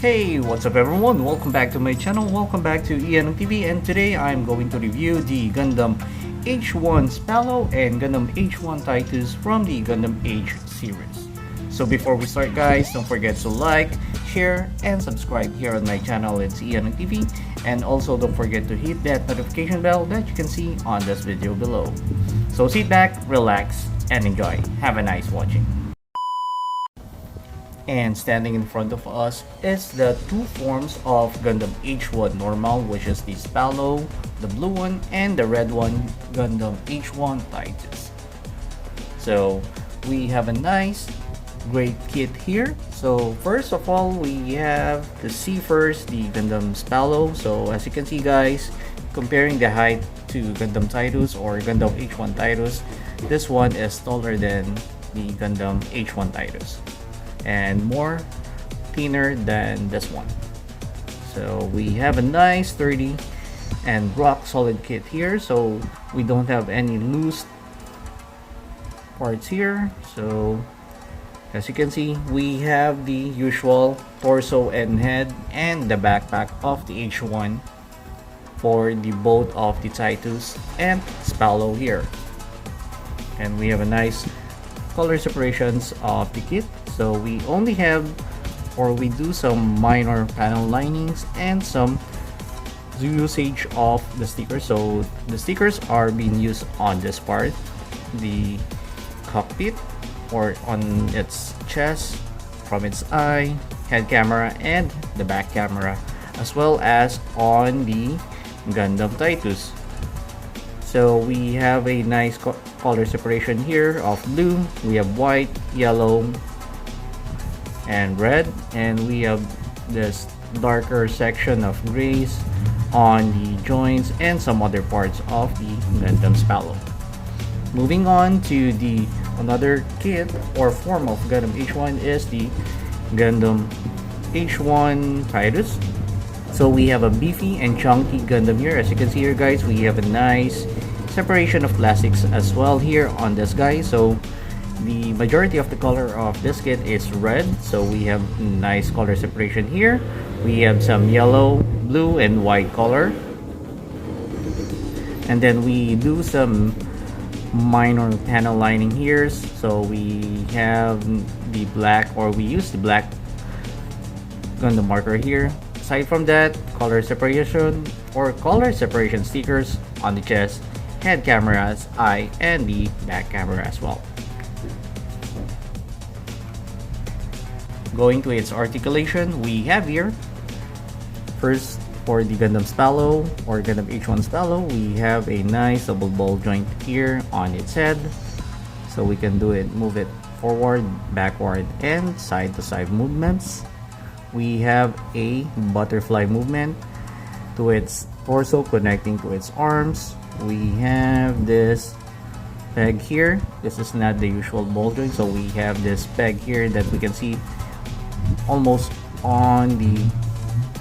Hey, what's up everyone? Welcome back to my channel. Welcome back to Ian TV, and today I'm going to review the Gundam AGE-1 Spallow and Gundam AGE-1 Titus from the Gundam AGE series. So before we start guys, don't forget to like, share, and subscribe here on my channel. It's Ian TV, and also don't forget to hit that notification bell that you can see on this video below. So sit back, relax, and enjoy. Have a nice watching. And standing in front of us is the two forms of Gundam AGE-1 normal, which is the Spallow, the blue one, and the red one, Gundam AGE-1 Titus. So we have a nice great kit here. So first of all, we have to see first the Gundam Spallow. So as you can see guys, comparing the height to Gundam Titus or Gundam AGE-1 Titus, this one is taller than the Gundam AGE-1 Titus and more thinner than this one. So we have a nice sturdy and rock solid kit here, so we don't have any loose parts here. So as you can see, we have the usual torso and head and the backpack of the AGE-1 for the both of the Titus and Spallow here. And we have a nice color separations of the kit. So we only have, or we do some minor panel linings and some usage of the stickers. So the stickers are being used on this part, the cockpit, or on its chest, from its eye, head camera, and the back camera, as well as on the Gundam Titus. So we have a nice color separation here of blue, we have white, yellow, and red, and we have this darker section of grays on the joints and some other parts of the Gundam Spallow. Moving on to the another kit or form of Gundam AGE-1 is the Gundam AGE-1 Titus. So we have a beefy and chunky Gundam here. As you can see here guys, we have a nice separation of plastics as well here on this guy. So the majority of the color of this kit is red, so we have nice color separation here. We have some yellow, blue, and white color, and then we do some minor panel lining here. So we have the black, or we use the black Gundam marker here. Aside from that, color separation or color separation stickers on the chest, head cameras, eye, and the back camera as well. Going to its articulation, we have here first for the Gundam Spallow or Gundam AGE-1 Spallow, we have a nice double ball joint here on its head, so we can do it, move it forward, backward, and side to side movements. We have a butterfly movement to its torso connecting to its arms. We have this peg here. This is not the usual ball joint, so we have this peg here that we can see almost on the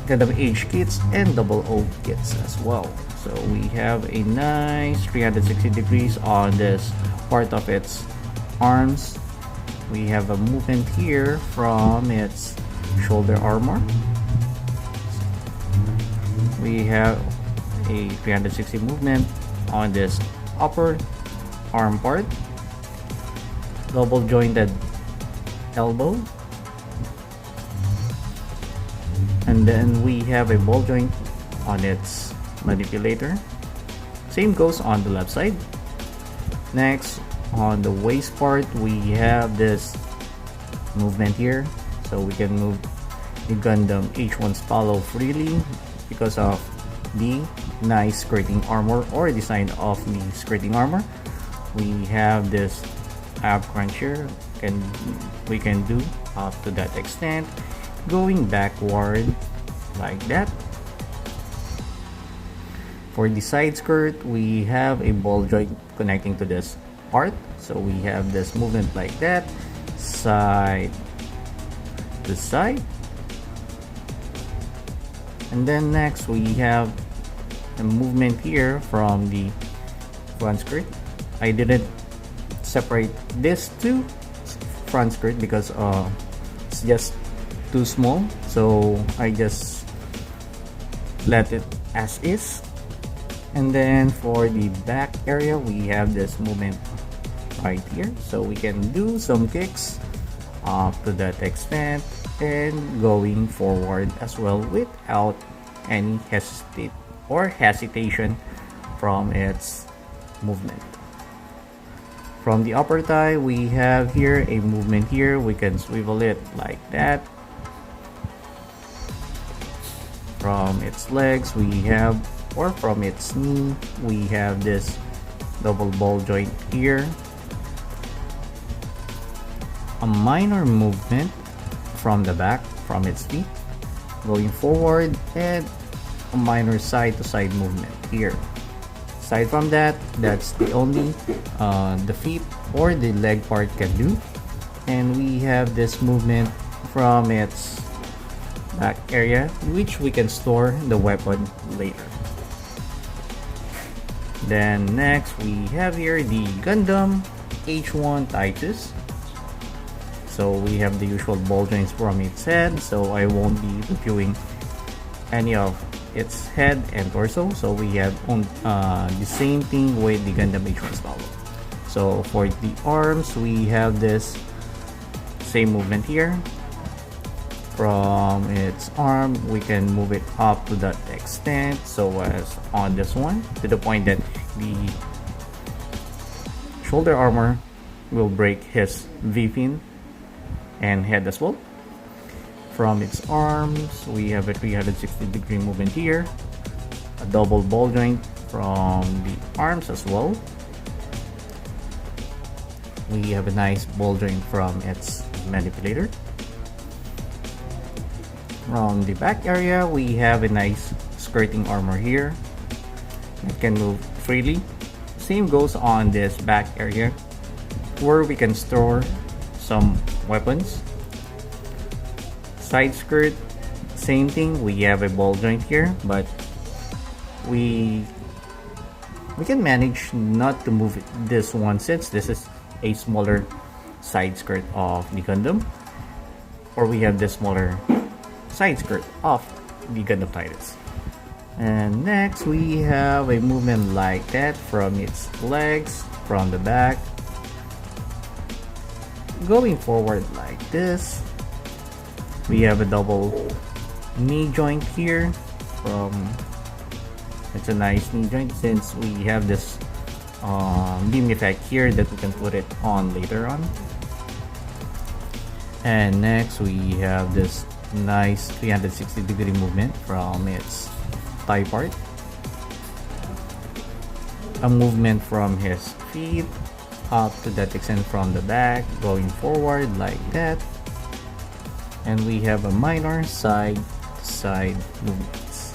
Gundam AGE kits and 00 kits as well. So we have a nice 360 degrees on this part of its arms. We have a movement here from its shoulder armor. We have a 360 movement on this upper arm part, double jointed elbow, and then we have a ball joint on its manipulator. Same goes on the left side. Next, on the waist part, we have this movement here, so we can move the Gundam AGE-1 Spallow freely because of the nice skirting armor or design of the skirting armor. We have this ab crunch here, and we can do up to that extent, going backward like that. For the side skirt, we have a ball joint connecting to this part, so we have this movement like that, side to side. And then next we have a movement here from the front skirt. I didn't separate this to front skirt because it's just too small, so I just let it as is. And then for the back area, we have this movement right here, so we can do some kicks up to that extent and going forward as well without any hesitation from its movement. From the upper thigh, we have here a movement here. We can swivel it like that. From its legs, we have, or from its knee, we have this double ball joint here. A minor movement from the back, from its feet, going forward, and a minor side-to-side movement here. Aside from that, that's the only the feet or the leg part can do. And we have this movement from its back area, which we can store the weapon later. Then next, we have here the Gundam AGE-1 Titus. So we have the usual ball joints from its head, so I won't be reviewing any of its head and torso. So we have the same thing with the Gundam AGE-1 Spallow. So for the arms, we have this same movement here. From its arm, we can move it up to that extent, so as on this one, to the point that the shoulder armor will break his V-fin and head as well. From its arms, we have a 360-degree movement here, a double ball joint from the arms as well. We have a nice ball joint from its manipulator. From the back area, we have a nice skirting armor here. It can move freely. Same goes on this back area, where we can store some weapons. Side skirt, same thing. We have a ball joint here, but we can manage not to move this one, since this is a smaller side skirt of the Gundam, or we have this smaller side skirt of the Gundam Titus. And next, we have a movement like that from its legs, from the back, going forward like this. We have a double knee joint here. It's a nice knee joint, since we have this beam effect here that we can put it on later on. And next, we have this nice 360-degree movement from its thigh part. A movement from his feet up to that extent from the back, going forward like that. And we have a minor side-to-side movements.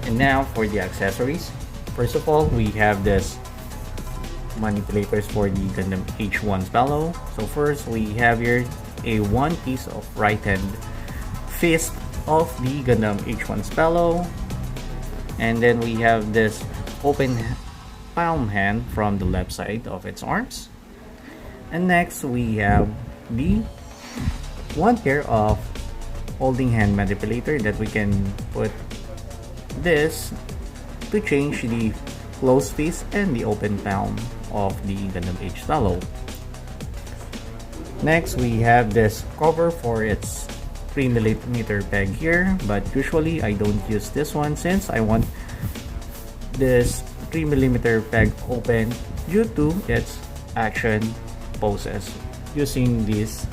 And now for the accessories. First of all, we have this manipulators for the Gundam AGE-1 Spallow. So first, we have here a one piece of right hand fist of the Gundam AGE-1 Spallow, and then we have this open palm hand from the left side of its arms. And next, we have the one pair of holding hand manipulator that we can put this to change the closed fist and the open palm of the Gundam AGE Spallow. Next, we have this cover for its 3mm peg here, but usually I don't use this one, since I want this 3mm peg open due to its action poses using this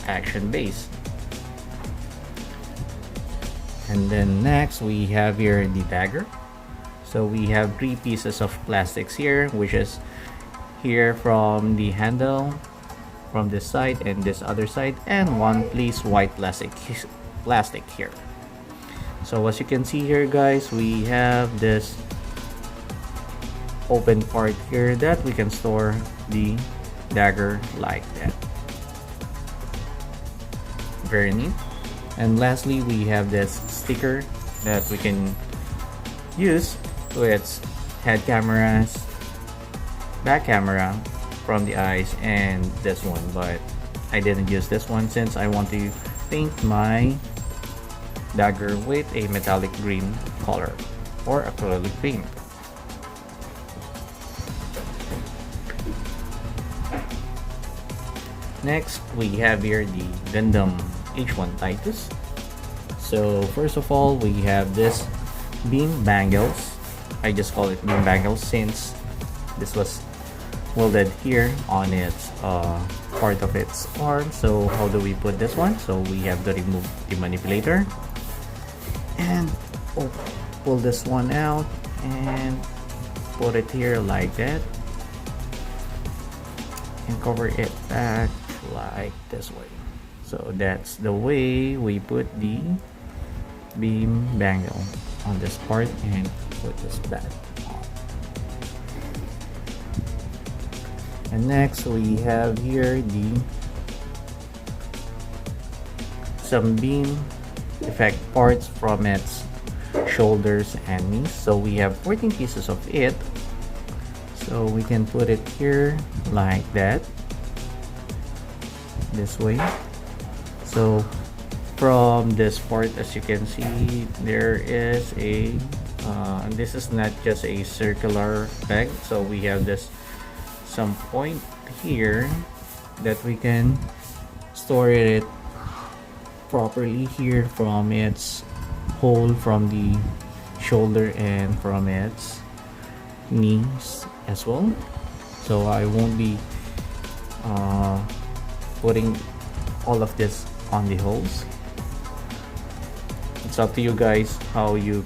action base. And then next, we have here the dagger. So we have three pieces of plastics here, which is here from the handle, from this side and this other side, and one piece white plastic here. So as you can see here, guys, we have this open part here that we can store the dagger like that. Very neat. And lastly, we have this sticker that we can use to its head cameras, back camera from the eyes and this one, but I didn't use this one since I want to paint my dagger with a metallic green color or acrylic paint. Next, we have here the Gundam AGE-1 Titus. So first of all, we have this beam bangles. I just call it beam bangles since this was welded here on its part of its arm. So how do we put this one? So we have to remove the manipulator and pull this one out and put it here like that and cover it back like this way. So that's the way we put the beam bangle on this part and put this back on. And next we have here some beam effect parts from its shoulders and knees. So we have 14 pieces of it. So we can put it here like that, this way. So from this part, as you can see, there is a this is not just a circular peg, so we have this some point here that we can store it properly here from its hole from the shoulder and from its knees as well. So I won't be putting all of this on the holes. It's up to you guys how you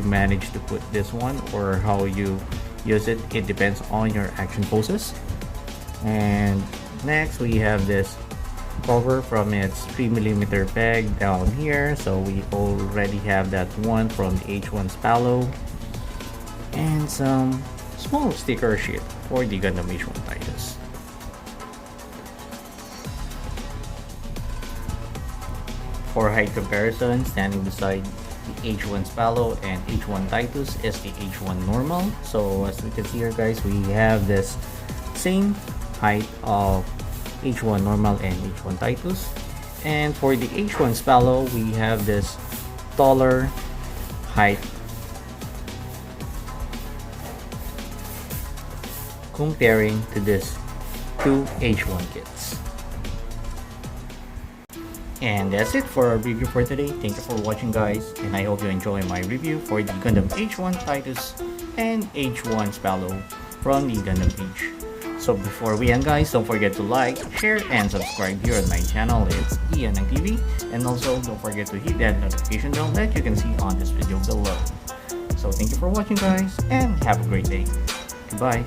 manage to put this one or how you use it. It depends on your action poses. And next we have this cover from its 3mm peg down here. So we already have that one from the AGE-1 Spallow and some small sticker sheet for the Gundam AGE-1 Titus. For height comparison, standing beside the AGE-1 Spallow and AGE-1 Titus is the AGE-1 normal. So as we can see here guys, we have this same height of AGE-1 normal and AGE-1 Titus. And for the AGE-1 Spallow, we have this taller height comparing to this two AGE-1 kits. And that's it for our review for today. Thank you for watching guys, and I hope you enjoy my review for the Gundam AGE-1 Titus and AGE-1 Spallow from the Gundam Age. So before we end guys, don't forget to like, share, and subscribe here on my channel. It's Ian TV, and also don't forget to hit that notification bell that you can see on this video below. So thank you for watching guys, and have a great day. Goodbye.